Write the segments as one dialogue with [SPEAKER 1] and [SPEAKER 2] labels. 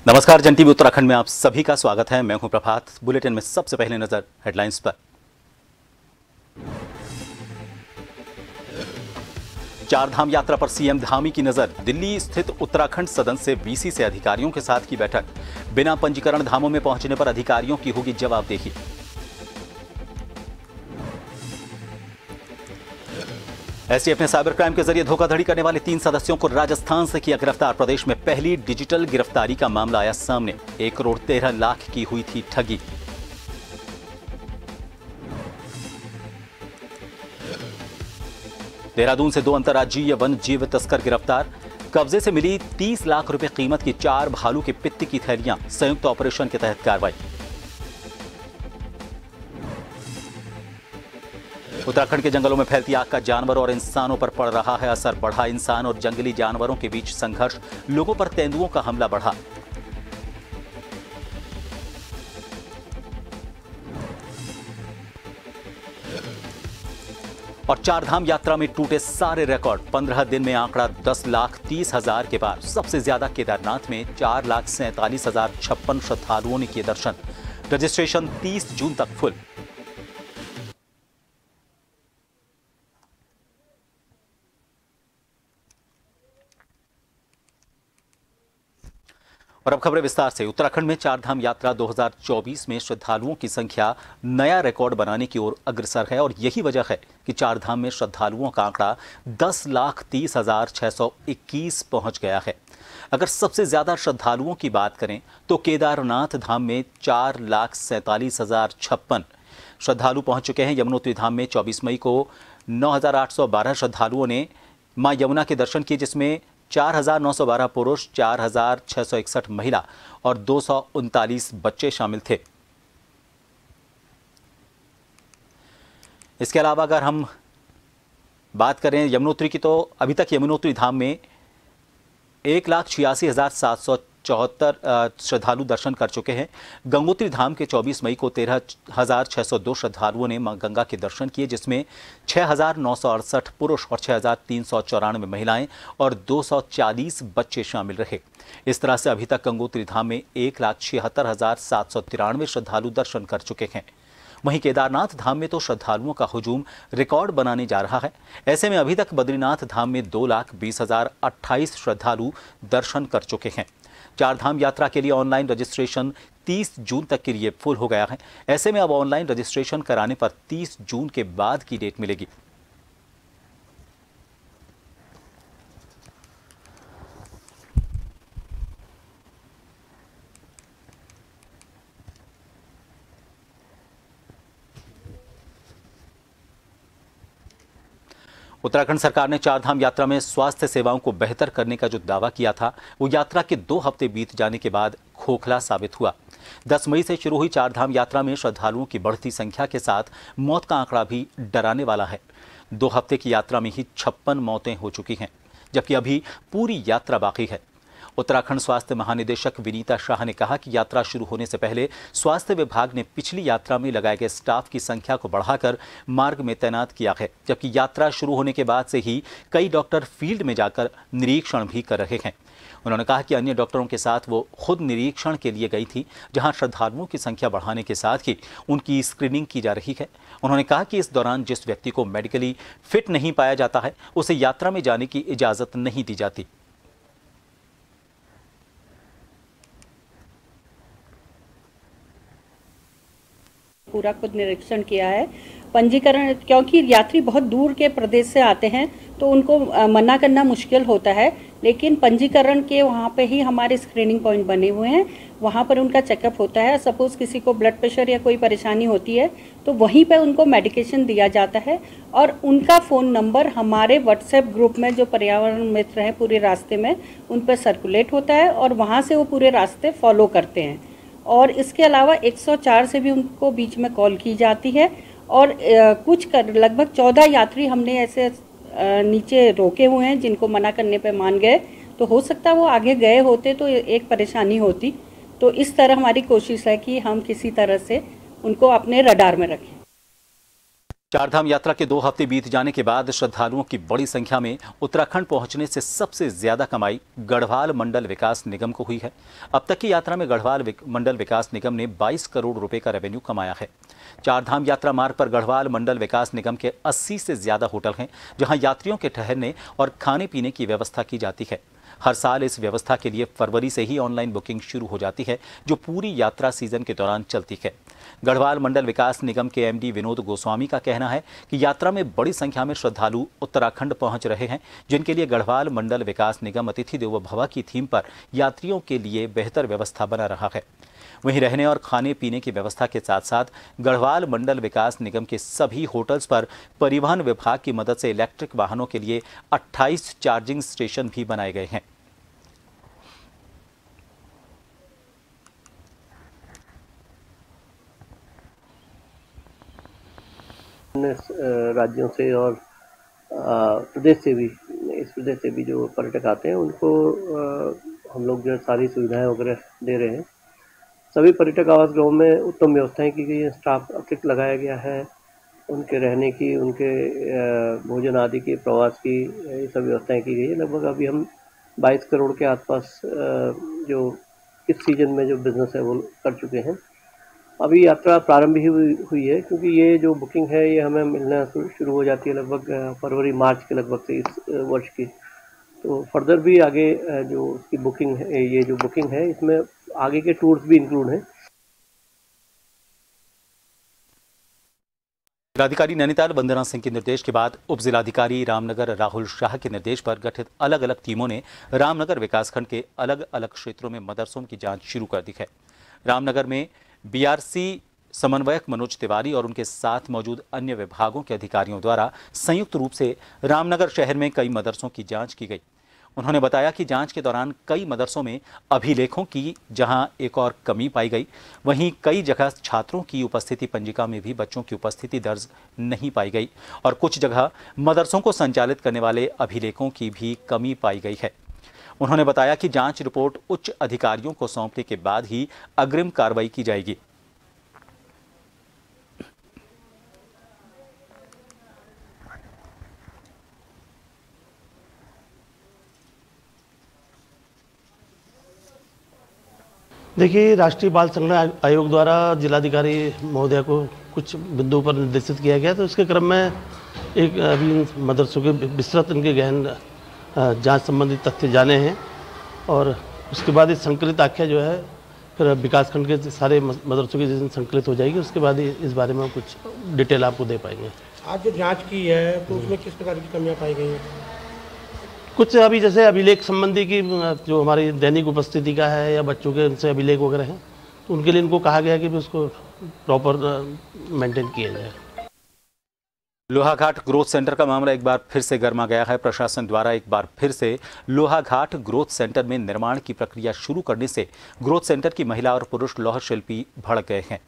[SPEAKER 1] नमस्कार, जन टीवी उत्तराखंड में आप सभी का स्वागत है। मैं हूं प्रभात। बुलेटिन में सबसे पहले नजर हेडलाइंस पर। चारधाम यात्रा पर सीएम धामी की नजर। दिल्ली स्थित उत्तराखंड सदन से वीसी से अधिकारियों के साथ की बैठक। बिना पंजीकरण धामों में पहुंचने पर अधिकारियों की होगी जवाबदेही। एसटीएफ ने साइबर क्राइम के जरिए धोखाधड़ी करने वाले 3 सदस्यों को राजस्थान से किया गिरफ्तार। प्रदेश में पहली डिजिटल गिरफ्तारी का मामला आया सामने। 1 करोड़ 13 लाख की हुई थी ठगी। देहरादून से 2 अंतर्राज्यीय वन जीव तस्कर गिरफ्तार। कब्जे से मिली 30 लाख रुपए कीमत की 4 भालू के पित्त की थैलियां। संयुक्त ऑपरेशन के तहत कार्रवाई। उत्तराखंड के जंगलों में फैलती आग का जानवरों और इंसानों पर पड़ रहा है असर। बढ़ा इंसान और जंगली जानवरों के बीच संघर्ष। लोगों पर तेंदुओं का हमला बढ़ा। और चारधाम यात्रा में टूटे सारे रिकॉर्ड। 15 दिन में आंकड़ा 10,30,000 के पार। सबसे ज्यादा केदारनाथ में 4,47,056 श्रद्धालुओं ने किए दर्शन। रजिस्ट्रेशन 30 जून तक फुल। और अब खबरें विस्तार से। उत्तराखंड में चारधाम यात्रा 2024 में श्रद्धालुओं की संख्या नया रिकॉर्ड बनाने की ओर अग्रसर है और यही वजह है कि चारधाम में श्रद्धालुओं का आंकड़ा 10,30,621 पहुंच गया है। अगर सबसे ज्यादा श्रद्धालुओं की बात करें तो केदारनाथ धाम में 4,47,056 श्रद्धालु पहुंच चुके हैं। यमुनोत्री धाम में 24 मई को 9,812 श्रद्धालुओं ने मां यमुना के दर्शन किए, जिसमें 4,912 पुरुष, 4,661 महिला और 239 बच्चे शामिल थे। इसके अलावा अगर हम बात करें यमुनोत्री की, तो अभी तक यमुनोत्री धाम में 1,86,774 श्रद्धालु दर्शन कर चुके हैं। गंगोत्री धाम के 24 मई को 13,602 श्रद्धालुओं ने मां गंगा के दर्शन किए, जिसमें 6,968 पुरुष और 6,394 महिलाएं और 240 बच्चे शामिल रहे। इस तरह से अभी तक गंगोत्री धाम में 1,76,793 श्रद्धालु दर्शन कर चुके हैं। वहीं केदारनाथ धाम में तो श्रद्धालुओं का हुजूम रिकॉर्ड बनाने जा रहा है। ऐसे में अभी तक बद्रीनाथ धाम में 2,20,028 श्रद्धालु दर्शन कर चुके हैं। चारधाम यात्रा के लिए ऑनलाइन रजिस्ट्रेशन 30 जून तक के लिए फुल हो गया है। ऐसे में अब ऑनलाइन रजिस्ट्रेशन कराने पर 30 जून के बाद की डेट मिलेगी। उत्तराखंड सरकार ने चारधाम यात्रा में स्वास्थ्य सेवाओं को बेहतर करने का जो दावा किया था, वो यात्रा के 2 हफ्ते बीत जाने के बाद खोखला साबित हुआ। 10 मई से शुरू हुई चारधाम यात्रा में श्रद्धालुओं की बढ़ती संख्या के साथ मौत का आंकड़ा भी डराने वाला है। 2 हफ्ते की यात्रा में ही 56 मौतें हो चुकी हैं, जबकि अभी पूरी यात्रा बाकी है। उत्तराखंड स्वास्थ्य महानिदेशक विनीता शाह ने कहा कि यात्रा शुरू होने से पहले स्वास्थ्य विभाग ने पिछली यात्रा में लगाए गए स्टाफ की संख्या को बढ़ाकर मार्ग में तैनात किया है, जबकि यात्रा शुरू होने के बाद से ही कई डॉक्टर फील्ड में जाकर निरीक्षण भी कर रहे हैं। उन्होंने कहा कि अन्य डॉक्टरों के साथ वो खुद निरीक्षण के लिए गई थी, जहां श्रद्धालुओं की संख्या बढ़ाने के साथ ही उनकी स्क्रीनिंग की जा रही है। उन्होंने कहा कि इस दौरान जिस व्यक्ति को मेडिकली फिट नहीं पाया जाता है, उसे यात्रा में जाने की इजाजत नहीं दी जाती।
[SPEAKER 2] पूरा खुद निरीक्षण किया है। पंजीकरण, क्योंकि यात्री बहुत दूर के प्रदेश से आते हैं तो उनको मना करना मुश्किल होता है, लेकिन पंजीकरण के वहाँ पे ही हमारे स्क्रीनिंग पॉइंट बने हुए हैं। वहाँ पर उनका चेकअप होता है। सपोज़ किसी को ब्लड प्रेशर या कोई परेशानी होती है तो वहीं पे उनको मेडिकेशन दिया जाता है और उनका फ़ोन नंबर हमारे व्हाट्सएप ग्रुप में जो पर्यावरण मित्र हैं पूरे रास्ते में, उन पर सर्कुलेट होता है और वहाँ से वो पूरे रास्ते फॉलो करते हैं। और इसके अलावा 104 से भी उनको बीच में कॉल की जाती है और लगभग 14 यात्री हमने ऐसे नीचे रोके हुए हैं जिनको मना करने पे मान गए। तो हो सकता है वो आगे गए होते तो एक परेशानी होती। तो इस तरह हमारी कोशिश है कि हम किसी तरह से उनको अपने रडार में रखें।
[SPEAKER 1] चारधाम यात्रा के 2 हफ्ते बीत जाने के बाद श्रद्धालुओं की बड़ी संख्या में उत्तराखंड पहुंचने से सबसे ज्यादा कमाई गढ़वाल मंडल विकास निगम को हुई है। अब तक की यात्रा में गढ़वाल मंडल विकास निगम ने 22 करोड़ रुपए का रेवेन्यू कमाया है। चारधाम यात्रा मार्ग पर गढ़वाल मंडल विकास निगम के 80 से ज्यादा होटल हैं, जहां यात्रियों के ठहरने और खाने पीने की व्यवस्था की जाती है। हर साल इस व्यवस्था के लिए फरवरी से ही ऑनलाइन बुकिंग शुरू हो जाती है, जो पूरी यात्रा सीजन के दौरान चलती है। गढ़वाल मंडल विकास निगम के एमडी विनोद गोस्वामी का कहना है कि यात्रा में बड़ी संख्या में श्रद्धालु उत्तराखंड पहुंच रहे हैं, जिनके लिए गढ़वाल मंडल विकास निगम अतिथि देवो भव की थीम पर यात्रियों के लिए बेहतर व्यवस्था बना रहा है। वहीं रहने और खाने पीने की व्यवस्था के साथ साथ गढ़वाल मंडल विकास निगम के सभी होटल्स पर परिवहन विभाग की मदद से इलेक्ट्रिक वाहनों के लिए 28 चार्जिंग स्टेशन भी बनाए गए हैं।
[SPEAKER 3] राज्यों से और प्रदेश से भी, इस प्रदेश से भी जो पर्यटक आते हैं उनको हम लोग जो सारी सुविधाएं वगैरह दे रहे हैं। सभी पर्यटक आवास गृहों में उत्तम व्यवस्थाएं की गई है, स्टाफ अतिरिक्त लगाया गया है, उनके रहने की, उनके भोजन आदि की, प्रवास की, ये सब व्यवस्थाएं की गई है। लगभग अभी हम 22 करोड़ के आसपास जो इस सीजन में जो बिजनेस है वो कर चुके हैं। अभी यात्रा प्रारंभ ही हुई है, क्योंकि ये जो बुकिंग है ये हमें मिलना शुरू हो जाती है लगभग फरवरी मार्च के लगभग से इस वर्ष की। तो फर्दर भी आगे जो उसकी बुकिंग है, ये जो बुकिंग है इसमें आगे के टूर्स भी इंक्लूड हैं।
[SPEAKER 1] जिलाधिकारी नैनीताल वंदना सिंह के निर्देश के बाद उप जिलाधिकारी रामनगर राहुल शाह के निर्देश पर गठित अलग अलग टीमों ने रामनगर विकासखंड के अलग अलग क्षेत्रों में मदरसों की जांच शुरू कर दी है। रामनगर में बीआरसी समन्वयक मनोज तिवारी और उनके साथ मौजूद अन्य विभागों के अधिकारियों द्वारा संयुक्त रूप से रामनगर शहर में कई मदरसों की जांच की गई। उन्होंने बताया कि जांच के दौरान कई मदरसों में अभिलेखों की जहां एक और कमी पाई गई, वहीं कई जगह छात्रों की उपस्थिति पंजिका में भी बच्चों की उपस्थिति दर्ज नहीं पाई गई और कुछ जगह मदरसों को संचालित करने वाले अभिलेखों की भी कमी पाई गई है। उन्होंने बताया कि जांच रिपोर्ट उच्च अधिकारियों को सौंपने के बाद ही अग्रिम कार्रवाई की जाएगी।
[SPEAKER 4] देखिए, राष्ट्रीय बाल संरक्षण आयोग द्वारा जिलाधिकारी महोदया को कुछ बिंदुओं पर निर्देशित किया गया, तो इसके क्रम में एक अभी मदरसों के विस्तृत इनके गहन जांच संबंधी तथ्य जाने हैं और उसके बाद इस संकलित आख्या जो है फिर विकासखंड के सारे मदरसों की जिस दिन संकलित हो जाएगी उसके बाद इस बारे में कुछ डिटेल आपको दे पाएंगे।
[SPEAKER 5] आज जो जांच की है तो उसमें किस प्रकार की कमियां पाई गई हैं?
[SPEAKER 4] कुछ अभी जैसे अभिलेख संबंधी की जो हमारी दैनिक उपस्थिति का है या बच्चों के उनसे अभिलेख वगैरह हैं, तो उनके लिए इनको कहा गया है कि भी उसको प्रॉपर मेंटेन किया जाए।
[SPEAKER 1] लोहाघाट ग्रोथ सेंटर का मामला एक बार फिर से गर्मा गया है। प्रशासन द्वारा एक बार फिर से लोहाघाट ग्रोथ सेंटर में निर्माण की प्रक्रिया शुरू करने से ग्रोथ सेंटर की महिला और पुरुष लौह शिल्पी भड़क गए हैं।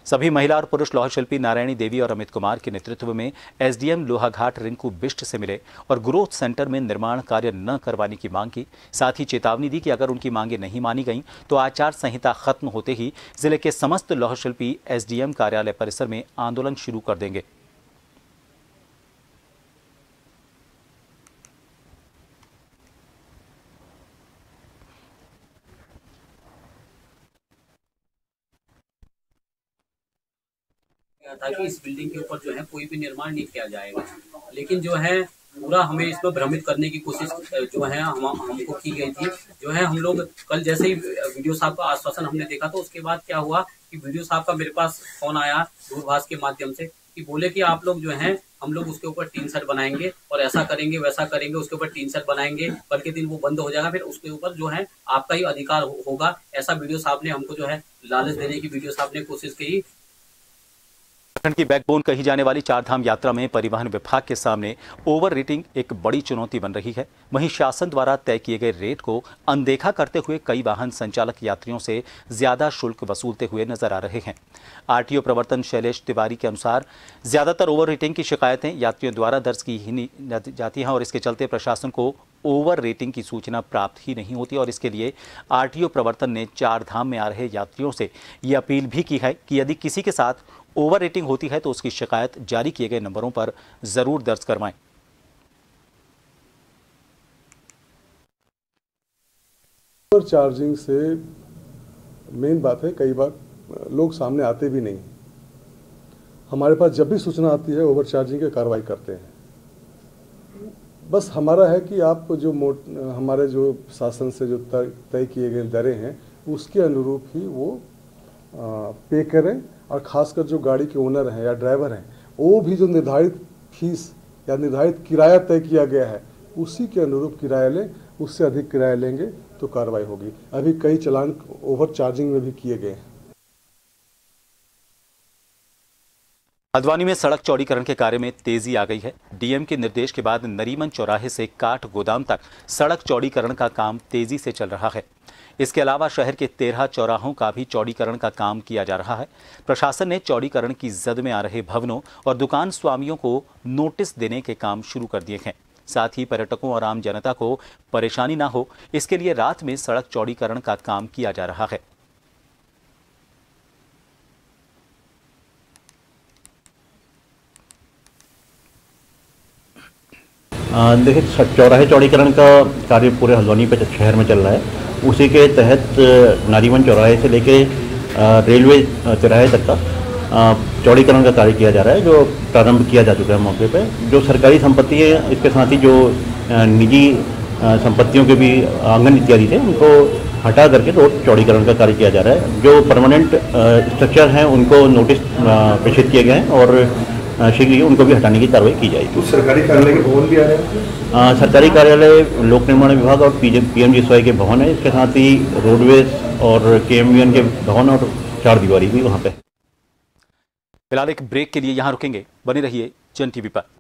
[SPEAKER 1] सभी महिला और पुरुष लौह शिल्पी नारायणी देवी और अमित कुमार के नेतृत्व में एसडीएम लोहाघाट रिंकू बिष्ट से मिले और ग्रोथ सेंटर में निर्माण कार्य न करवाने की मांग की। साथ ही चेतावनी दी कि अगर उनकी मांगें नहीं मानी गईं तो आचार संहिता खत्म होते ही जिले के समस्त लौह शिल्पी एसडीएम कार्यालय परिसर में आंदोलन शुरू कर देंगे।
[SPEAKER 6] था कि इस बिल्डिंग के ऊपर जो है कोई भी निर्माण नहीं किया जाएगा, लेकिन जो है पूरा हमें इसमें भ्रमित करने की कोशिश जो है हमको की गई थी। जो है हम लोग कल जैसे ही वीडियो साहब का आश्वासन हमने देखा तो उसके बाद क्या हुआ कि वीडियो साहब का मेरे पास फोन आया दूरभाष के माध्यम से कि बोले कि आप लोग जो है हम लोग उसके ऊपर टीन सेट बनाएंगे और ऐसा करेंगे वैसा करेंगे, उसके ऊपर टीन सेट बनाएंगे, कल के दिन वो बंद हो जाएगा, फिर उसके ऊपर जो है आपका ही अधिकार होगा। ऐसा वीडियो साहब ने हमको जो है लालच देने की वीडियो साहब ने कोशिश की।
[SPEAKER 1] उत्तराखंड की बैकबोन कही जाने वाली चारधाम यात्रा में परिवहन विभाग के सामने ओवर रेटिंग एक बड़ी चुनौती बन रही है। वहीं शासन द्वारा तय किए गए रेट को अनदेखा करते हुए कई वाहन संचालक यात्रियों से ज्यादा शुल्क वसूलते हुए नजर आ रहे हैं। आरटीओ प्रवर्तन शैलेश तिवारी के अनुसार ज्यादातर ओवर रेटिंग की शिकायतें यात्रियों द्वारा दर्ज की ही जाती हैं और इसके चलते प्रशासन को ओवर रेटिंग की सूचना प्राप्त ही नहीं होती और इसके लिए आरटीओ प्रवर्तन ने चारधाम में आ रहे यात्रियों से ये अपील भी की है कि यदि किसी के साथ ओवर रेटिंग होती है तो उसकी शिकायत जारी किए गए नंबरों पर जरूर दर्ज करवाएं।
[SPEAKER 7] ओवर चार्जिंग से मेन बात है, कई बार लोग सामने आते भी नहीं। हमारे पास जब भी सूचना आती है ओवर चार्जिंग की कार्रवाई करते हैं। बस हमारा है कि आप जो हमारे जो शासन से जो तय किए गए दरें हैं उसके अनुरूप ही वो पे करें, और खासकर जो गाड़ी के ओनर हैं या ड्राइवर हैं वो भी जो निर्धारित फीस या निर्धारित किराया तय किया गया है उसी के अनुरूप किराया लें। उससे अधिक किराया लेंगे तो कार्रवाई होगी। अभी कई चालान ओवर चार्जिंग में भी किए गए हैं।
[SPEAKER 1] हल्द्वानी में सड़क चौड़ीकरण के कार्य में तेजी आ गई है। डीएम के निर्देश के बाद नरीमन चौराहे से काठ गोदाम तक सड़क चौड़ीकरण का काम तेजी से चल रहा है। इसके अलावा शहर के 13 चौराहों का भी चौड़ीकरण का काम किया जा रहा है। प्रशासन ने चौड़ीकरण की जद में आ रहे भवनों और दुकान स्वामियों को नोटिस देने के काम शुरू कर दिए हैं। साथ ही पर्यटकों और आम जनता को परेशानी ना हो, इसके लिए रात में सड़क चौड़ीकरण का काम किया जा रहा है।
[SPEAKER 8] देखिए, चौराहे चौड़ीकरण का कार्य पूरे हल्द्वानी पे शहर में चल रहा है। उसी के तहत नरीमन चौराहे से लेके रेलवे चौराहे तक का चौड़ीकरण का कार्य किया जा रहा है, जो प्रारंभ किया जा चुका है मौके पे। जो सरकारी संपत्ति है, इसके साथ ही जो निजी संपत्तियों के भी आंगन इत्यादि थे उनको हटा करके रोड चौड़ीकरण का कार्य किया जा रहा है। जो परमानेंट स्ट्रक्चर हैं उनको नोटिस प्रेषित किए गए हैं और शीघ्र ही उनको भी हटाने की कार्रवाई की जाएगी।
[SPEAKER 7] कुछ सरकारी कार्यालय के भवन भी आ रहे हैं।
[SPEAKER 8] सरकारी कार्यालय, लोक निर्माण विभाग और पीएमजीएसवाई के भवन है। इसके साथ ही रोडवेज और केएमवीएन के भवन और 4 दीवारी भी वहाँ पे।
[SPEAKER 1] फिलहाल एक ब्रेक के लिए यहां रुकेंगे, बने रहिए जन टीवी पर।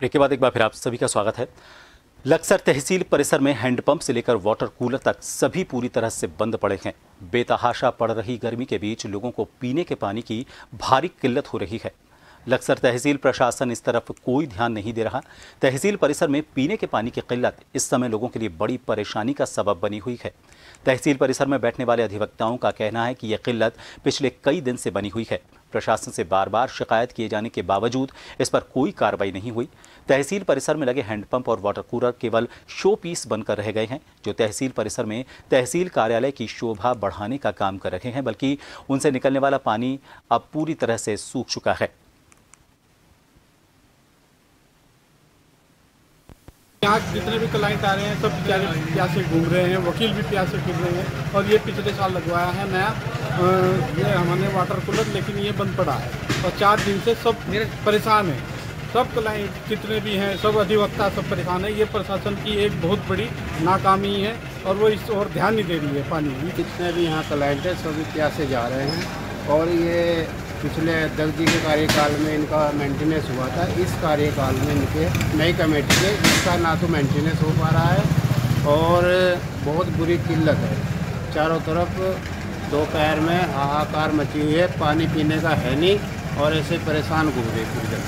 [SPEAKER 1] ब्रेक के बाद एक बार फिर आप सभी का स्वागत है। लक्सर तहसील परिसर में हैंडपंप से लेकर वाटर कूलर तक सभी पूरी तरह से बंद पड़े हैं। बेतहाशा पड़ रही गर्मी के बीच लोगों को पीने के पानी की भारी किल्लत हो रही है। लक्सर तहसील प्रशासन इस तरफ कोई ध्यान नहीं दे रहा। तहसील परिसर में पीने के पानी की किल्लत इस समय लोगों के लिए बड़ी परेशानी का सबब बनी हुई है। तहसील परिसर में बैठने वाले अधिवक्ताओं का कहना है कि यह किल्लत पिछले कई दिन से बनी हुई है। प्रशासन से बार बार शिकायत किए जाने के बावजूद इस पर कोई कार्रवाई नहीं हुई। तहसील परिसर में लगे हैंडपंप और वाटर कूलर केवल शो पीस बनकर रह गए हैं, जो तहसील परिसर में तहसील कार्यालय की शोभा बढ़ाने का काम कर रहे हैं, बल्कि उनसे निकलने वाला पानी अब पूरी तरह से सूख चुका है।
[SPEAKER 5] यहाँ जितने भी क्लाइंट आ रहे हैं सब बेचारे प्यासे घूम रहे हैं, वकील भी प्यासे फिर रहे हैं। और ये पिछले साल लगवाया है नया ये हमने वाटर कूलर, लेकिन ये बंद पड़ा है और 4 दिन से सब परेशान है। सब क्लाइंट जितने भी हैं, सब अधिवक्ता सब परेशान है। ये प्रशासन की एक बहुत बड़ी नाकामी है और वो इस और ध्यान नहीं दे रही है पानी में।
[SPEAKER 9] जितने भी यहाँ क्लाइंट है सभी प्यासे जा रहे हैं और ये पिछले अध्यक्ष जी के कार्यकाल में इनका मेंटेनेंस हुआ था। इस कार्यकाल में इनके नई कमेटी के इसका ना तो मेंटेनेंस हो पा रहा है और बहुत बुरी किल्लत है। चारों तरफ दोपहर में हाहाकार मची हुई है, पानी पीने का है नहीं और ऐसे परेशान घूम रहे हैं।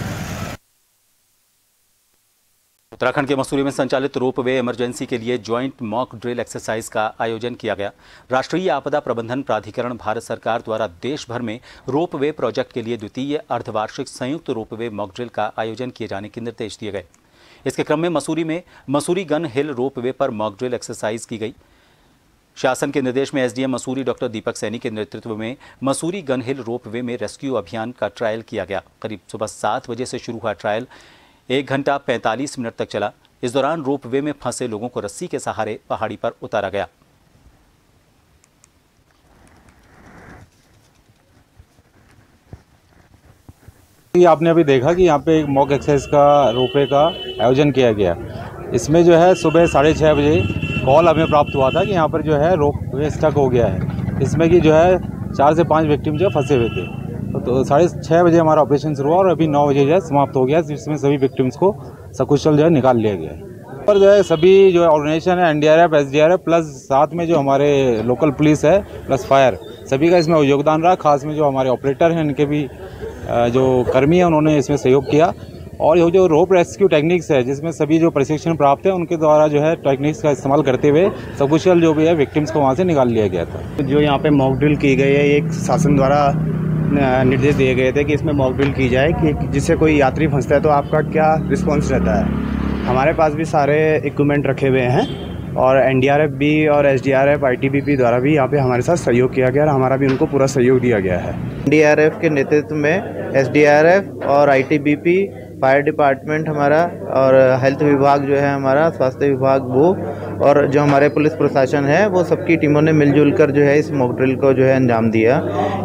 [SPEAKER 1] उत्तराखंड के मसूरी में संचालित रोपवे इमरजेंसी के लिए ज्वाइंट मॉक ड्रिल एक्सरसाइज का आयोजन किया गया। राष्ट्रीय आपदा प्रबंधन प्राधिकरण भारत सरकार द्वारा देश भर में रोपवे प्रोजेक्ट के लिए द्वितीय अर्धवार्षिक संयुक्त रोपवे मॉक ड्रिल का आयोजन किए जाने के निर्देश दिए गए। इसके क्रम में मसूरी गन हिल रोपवे पर मॉक ड्रिल एक्सरसाइज की गई। शासन के निर्देश में एसडीएम मसूरी डॉक्टर दीपक सैनी के नेतृत्व में मसूरी गन हिल रोपवे में रेस्क्यू अभियान का ट्रायल किया गया। करीब सुबह 7 बजे से शुरू हुआ ट्रायल 1 घंटा 45 मिनट तक चला। इस दौरान रोपवे में फंसे लोगों को रस्सी के सहारे पहाड़ी पर उतारा गया।
[SPEAKER 10] आपने अभी देखा कि यहाँ पे एक मॉक एक्सरसाइज का रोपवे का आयोजन किया गया। इसमें जो है सुबह 6:30 बजे कॉल हमें प्राप्त हुआ था कि यहाँ पर जो है रोपवे स्टक हो गया है। इसमें कि जो है 4 से 5 विक्टिम जो फंसे हुए थे। तो 6:30 बजे हमारा ऑपरेशन शुरू हुआ और अभी 9 बजे जो है समाप्त हो गया, जिसमें सभी विक्टिम्स को सकुशल जो है निकाल लिया गया है। पर जो है सभी जो ऑर्गेनाइजेशन है NDRF, SDRF प्लस साथ में जो हमारे लोकल पुलिस है प्लस फायर, सभी का इसमें योगदान रहा। खास में जो हमारे ऑपरेटर हैं इनके भी जो कर्मी हैं उन्होंने इसमें सहयोग किया। और ये जो रोप रेस्क्यू टेक्निक्स है जिसमें सभी जो प्रशिक्षण प्राप्त है उनके द्वारा जो है टेक्निक्स का इस्तेमाल करते हुए सकुशल जो भी है विक्टिम्स को वहाँ से निकाल लिया गया था।
[SPEAKER 11] जो यहाँ पे मॉक ड्रिल की गई है, एक शासन द्वारा निर्देश दिए गए थे कि इसमें मॉक ड्रिल की जाए कि जिससे कोई यात्री फंसता है तो आपका क्या रिस्पॉन्स रहता है। हमारे पास भी सारे इक्विपमेंट रखे हुए हैं और NDRF भी और SDRF ITBP द्वारा भी यहाँ पे हमारे साथ सहयोग किया गया और हमारा भी उनको पूरा सहयोग दिया गया है।
[SPEAKER 12] NDRF के नेतृत्व में SDRF और ITBP, फायर डिपार्टमेंट हमारा और हेल्थ विभाग जो है हमारा, स्वास्थ्य विभाग वो, और जो हमारे पुलिस प्रशासन है वो सबकी टीमों ने मिलजुल कर जो है इस मॉक ड्रिल को जो है अंजाम दिया।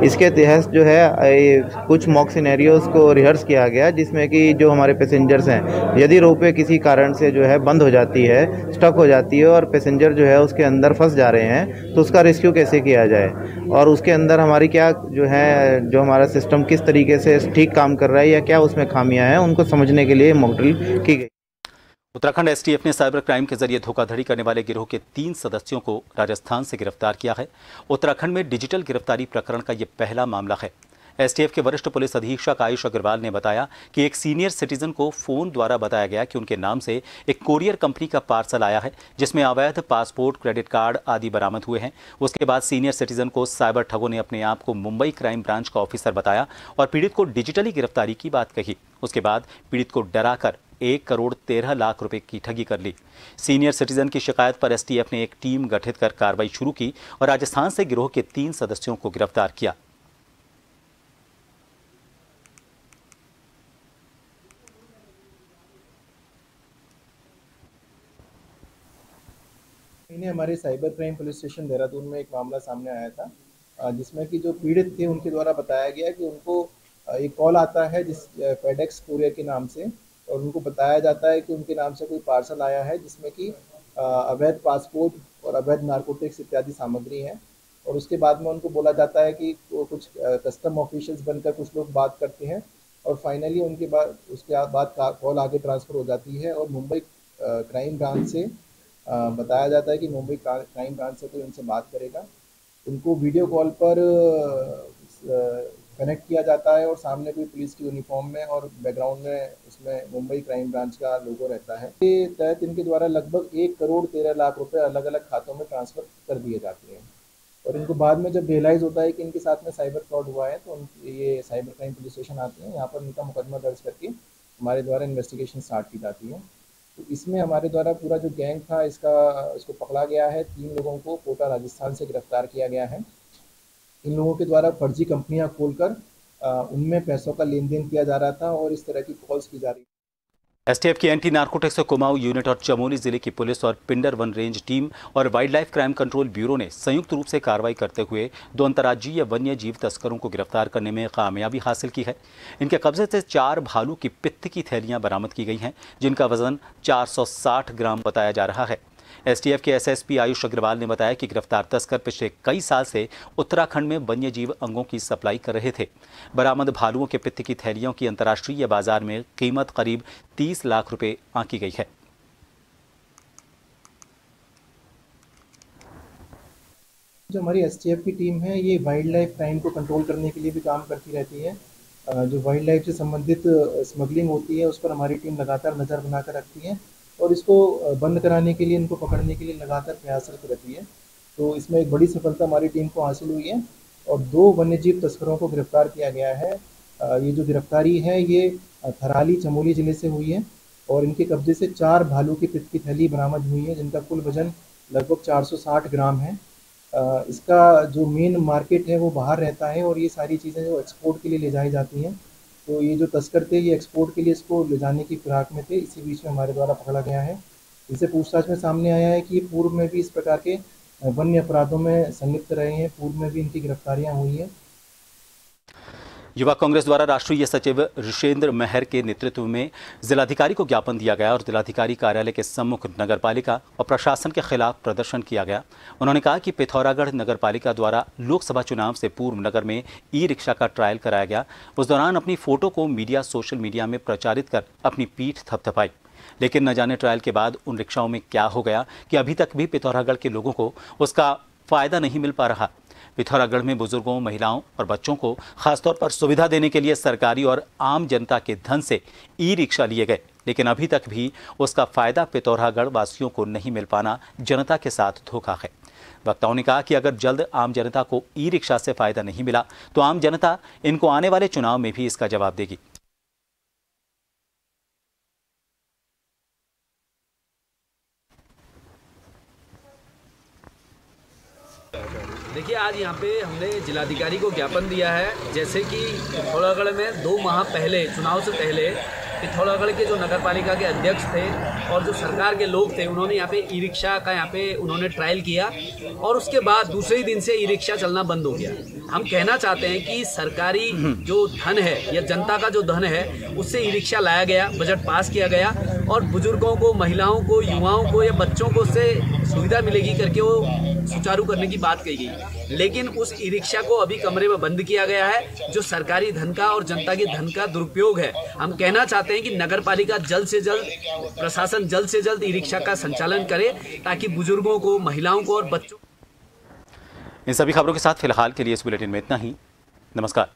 [SPEAKER 12] इसके तहत जो है कुछ मॉक सिनेरियोज को रिहर्स किया गया जिसमें कि जो हमारे पैसेंजर्स हैं, यदि रोपवे किसी कारण से जो है बंद हो जाती है, स्टक हो जाती है और पैसेंजर जो है उसके अंदर फंस जा रहे हैं तो उसका रेस्क्यू कैसे किया जाए और उसके अंदर हमारी क्या जो है जो हमारा सिस्टम किस तरीके से ठीक काम कर रहा है या क्या उसमें खामियां हैं उनको समझने के लिए मॉक ड्रिल की गई।
[SPEAKER 1] उत्तराखंड STF ने साइबर क्राइम के जरिए धोखाधड़ी करने वाले गिरोह के 3 सदस्यों को राजस्थान से गिरफ्तार किया है। उत्तराखंड में डिजिटल गिरफ्तारी प्रकरण का ये पहला मामला है। STF के वरिष्ठ पुलिस अधीक्षक आयुष अग्रवाल ने बताया कि एक सीनियर सिटीजन को फोन द्वारा बताया गया कि उनके नाम से एक कोरियर कंपनी का पार्सल आया है जिसमें अवैध पासपोर्ट, क्रेडिट कार्ड आदि बरामद हुए हैं। उसके बाद सीनियर सिटीजन को साइबर ठगों ने अपने आप को मुंबई क्राइम ब्रांच का ऑफिसर बताया और पीड़ित को डिजिटली गिरफ्तारी की बात कही। उसके बाद पीड़ित को डराकर 1,13,00,000 रुपए की ठगी कर ली। सीनियर सिटीजन की शिकायत पर STF ने एक टीम गठित कर कार्रवाई शुरू की और राजस्थान से गिरोह के 3 सदस्यों को गिरफ्तार किया।
[SPEAKER 13] हमारे cyber crime police station Dehradun में एक मामला सामने आया था जिसमें कि जो पीड़ित थे उनके द्वारा बताया गया कि उनको एक कॉल आता है जिस FedEx कोरियर के नाम से और उनको बताया जाता है कि उनके नाम से कोई पार्सल आया है जिसमें कि अवैध पासपोर्ट और अवैध नारकोटिक्स इत्यादि सामग्री है। और उसके बाद में उनको बोला जाता है कि कुछ कस्टम ऑफिशियल्स बनकर कुछ लोग बात करते हैं और फाइनली उसके बाद कॉल आगे ट्रांसफ़र हो जाती है और मुंबई क्राइम ब्रांच से बताया जाता है कि मुंबई क्राइम ब्रांच से कोई उनसे बात करेगा। उनको वीडियो कॉल पर कनेक्ट किया जाता है और सामने कोई पुलिस की यूनिफॉर्म में और बैकग्राउंड में उसमें मुंबई क्राइम ब्रांच का लोगो रहता है। इसके तहत इनके द्वारा लगभग 1,13,00,000 रुपए अलग अलग खातों में ट्रांसफ़र कर दिए जाते हैं और इनको बाद में जब रियलाइज़ होता है कि इनके साथ में साइबर फ्रॉड हुआ है तो ये साइबर क्राइम पुलिस स्टेशन आते हैं। यहाँ पर इनका मुकदमा दर्ज करके हमारे द्वारा इन्वेस्टिगेशन स्टार्ट की जाती है। तो इसमें हमारे द्वारा पूरा जो गैंग था इसको पकड़ा गया है। 3 लोगों को कोटा राजस्थान से गिरफ्तार किया गया है। इन लोगों के द्वारा फर्जी कंपनियां खोलकर उनमें पैसों का लेन देन किया जा रहा था और इस तरह की कॉल्स की जा रही।
[SPEAKER 1] STF की एंटी नार्कोटिक्स कुमाऊं यूनिट और चमोली जिले की पुलिस और पिंडर वन रेंज टीम और wild life crime control bureau ने संयुक्त रूप से कार्रवाई करते हुए 2 अंतर्राज्यीय वन्य जीव तस्करों को गिरफ्तार करने में कामयाबी हासिल की है। इनके कब्जे से 4 भालू की पित्त की थैलियां बरामद की गई हैं जिनका वजन 460 ग्राम बताया जा रहा है। STF के SSP आयुष अग्रवाल ने बताया कि गिरफ्तार तस्कर पिछले कई साल से उत्तराखंड में वन्य जीव अंगों की सप्लाई कर रहे थे। बरामद भालुओं के पित्त की थैलियों की अंतर्राष्ट्रीय बाजार में कीमत करीब 30 लाख रुपए आंकी गई है।
[SPEAKER 13] जो हमारी STF की टीम है ये वाइल्ड लाइफ क्राइम को कंट्रोल करने के लिए भी काम करती रहती है। जो वाइल्ड लाइफ से संबंधित स्मगलिंग होती है उस पर हमारी टीम लगातार नज़र बनाकर रखती है और इसको बंद कराने के लिए, इनको पकड़ने के लिए लगातार प्रयासरत रहती है। तो इसमें एक बड़ी सफलता हमारी टीम को हासिल हुई है और 2 वन्यजीव तस्करों को गिरफ्तार किया गया है। ये जो गिरफ्तारी है ये थराली चमोली ज़िले से हुई है और इनके कब्जे से 4 भालू की पित्त की थैली बरामद हुई है जिनका कुल वजन लगभग 460 ग्राम है। इसका जो मेन मार्केट है वो बाहर रहता है और ये सारी चीज़ें जो एक्सपोर्ट के लिए ले जाई जाती हैं। तो ये जो तस्कर थे ये एक्सपोर्ट के लिए इसको ले जाने की फिराक में थे। इसी बीच में हमारे द्वारा पकड़ा गया है। इसे पूछताछ में सामने आया है कि ये पूर्व में भी इस प्रकार के वन्य अपराधों में संलिप्त रहे हैं। पूर्व में भी इनकी गिरफ्तारियां हुई हैं।
[SPEAKER 1] युवा कांग्रेस द्वारा राष्ट्रीय सचिव ऋषेंद्र महर के नेतृत्व में जिलाधिकारी को ज्ञापन दिया गया और जिलाधिकारी कार्यालय के सम्मुख नगरपालिका और प्रशासन के खिलाफ प्रदर्शन किया गया। उन्होंने कहा कि पिथौरागढ़ नगरपालिका द्वारा लोकसभा चुनाव से पूर्व नगर में ई-रिक्शा का ट्रायल कराया गया। उस दौरान अपनी फोटो को सोशल मीडिया में प्रचारित कर अपनी पीठ थपथपाई। लेकिन न जाने ट्रायल के बाद उन रिक्शाओं में क्या हो गया कि अभी तक भी पिथौरागढ़ के लोगों को उसका फायदा नहीं मिल पा रहा। पिथौरागढ़ में बुजुर्गों, महिलाओं और बच्चों को खासतौर पर सुविधा देने के लिए सरकारी और आम जनता के धन से ई रिक्शा लिए गए, लेकिन अभी तक भी उसका फायदा पिथौरागढ़ वासियों को नहीं मिल पाना जनता के साथ धोखा है। वक्ताओं ने कहा कि अगर जल्द आम जनता को ई रिक्शा से फायदा नहीं मिला तो आम जनता इनको आने वाले चुनाव में भी इसका जवाब देगी।
[SPEAKER 14] देखिए, आज यहाँ पे हमने जिलाधिकारी को ज्ञापन दिया है, जैसे कि पिथौरागढ़ में 2 माह पहले, चुनाव से पहले पिथौरागढ़ के जो नगर पालिका के अध्यक्ष थे और जो सरकार के लोग थे, उन्होंने यहाँ पे ई रिक्शा का यहाँ पे उन्होंने ट्रायल किया और उसके बाद दूसरे ही दिन से ई रिक्शा चलना बंद हो गया। हम कहना चाहते हैं कि सरकारी जो धन है या जनता का जो धन है उससे ई रिक्शा लाया गया, बजट पास किया गया और बुजुर्गों को, महिलाओं को, युवाओं को या बच्चों को उससे सुविधा मिलेगी करके वो सुचारू करने की बात कही गई, लेकिन उस ई रिक्शा को अभी कमरे में बंद किया गया है, जो सरकारी धन का और जनता के धन का दुरुपयोग है। हम कहना चाहते हैं कि नगर पालिका जल्द से जल्द, प्रशासन जल्द से जल्द ई रिक्शा का संचालन करे ताकि बुजुर्गों को, महिलाओं को और बच्चों।
[SPEAKER 1] इन सभी खबरों के साथ फिलहाल के लिए इस बुलेटिन में इतना ही। नमस्कार।